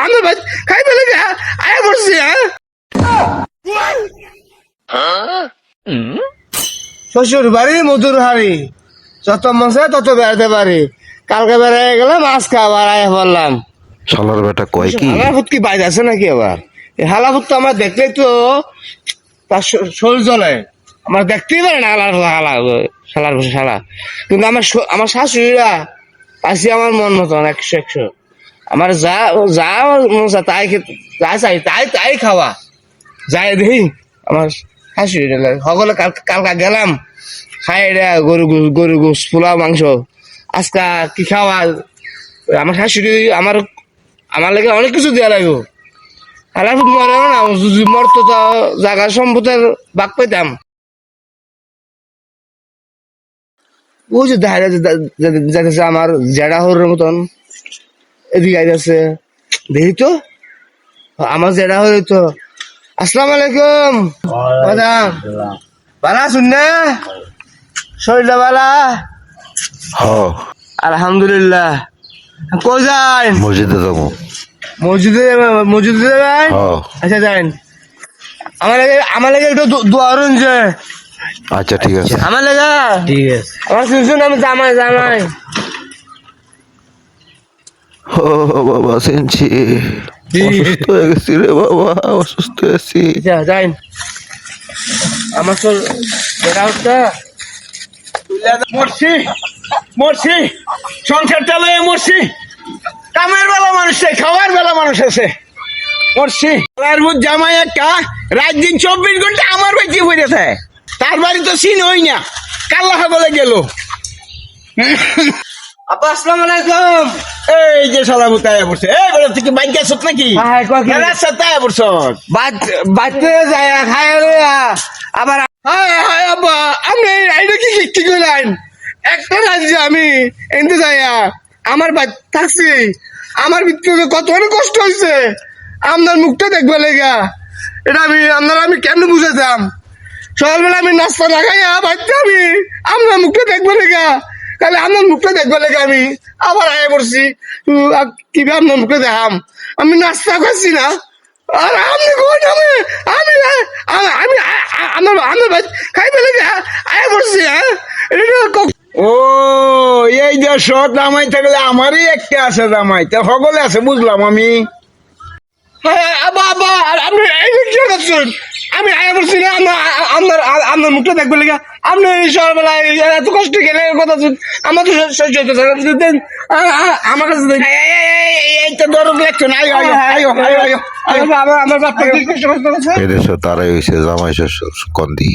আমার ভাই খাই ফেলে আয়া পড়ছি শ্বশুর বাড়ি মধুর হাড়ি যত মশা তত বেড়াতে পারি কালকে বেড়াই গেলাম আজ খাবার আয়া বললাম শালার বেটা কয় কি হালাফুত কি বাইরে আছে নাকি আবার এই হালাফুত তো আমার দেখলেই তো তার শরীর জ্বলে আমার দেখতেই পারে না শালার বসে শালা কিন্তু আমার শাশুড়িরা পাশে আমার মন মতন 100 আমার যা যা মজা তাই যা চাই তাই তাই খাওয়া যাই দেখি আমার শাশুড়ি সকলে কালকা গেলাম খাই রে গরু গোস পোলাও মাংস আজকা কি খাওয়া আমার শাশুড়ি আমার লাগে অনেক কিছু দেওয়া লাগবে আলাপ মরে না যদি মরতো তো জায়গা সম্পদের বাক পেতাম ওই যে দেখা যাচ্ছে আমার জেডা হরের মতন এদিকে আইতেছে দেখি তো আমার জেডা হরে তো আসসালামু আলাইকুম ম্যাডাম বালা শুন না শরীরটা বালা হ আলহামদুলিল্লাহ কই যাই মসজিদে যাবো মসজিদে যাবেন হ আচ্ছা যাই আমার লাগে একটু দোয়া করুন যে আচ্ছা ঠিক আছে আমার লেগা ঠিক আছে আমার শুনছুন আমি জামাই ও বাবা শুনছি অসুস্থ হয়ে গেছি রে বাবা অসুস্থ হয়েছি যাই আমার তো মরছি সংসার চালায় মরছি কামের বেলা মানুষ খাওয়ার বেলা মানুষ আছে মরছি জামাই একটা রাত দিন 24 ঘন্টা আমার বাড়িতে পড়েছে তার বাড়ি তো চিন হই না কাল্লা বলে গেল আপা আসসালামু আলাইকুম এই যে সালামু তাই পড়ছে এই বেলা থেকে বাইক গেছ নাকি রাস্তা তাই পড়ছ বাড়তে যায় খাই আবার হায় আব্বা আমি এইটা কি করলেন একটা রাজ্যে আমি এনতে যাইয়া আমার থাকছি আমার ভিতরে কত অনেক কষ্ট হয়েছে আপনার মুখটা দেখবে লেগা এটা আমি কেমন বুঝেছিলাম সকালবেলা আমি নাস্তা না খাইয়া বাড়িতে আমি আপনার মুখটা দেখবে লেগা তাহলে আপনার মুখটা দেখবে লেগে আমি আবার আয়া পড়ছি কিভাবে আপনার মুখটা দেখাম আমি নাস্তা খাচ্ছি না আর আপনি কোন আমি আমার ভাই খাই ফেলে আয়া পড়ছি ও এই যে সৎ জামাই থাকলে আমারই একটা আছে জামাই তা সকলে আছে বুঝলাম আমি আপনি কি করছেন আমি আয়া বলছি না আপনার মুখটা দেখবে লেগে আপনি সকালবেলা এত কষ্ট গেলে কথা আমার তো সহ্য হতে আমার কাছে এইটা দরদ লাগছে না আমার বাপ এদেশে তারাই হয়েছে জামাই শ্বশুর কন্দি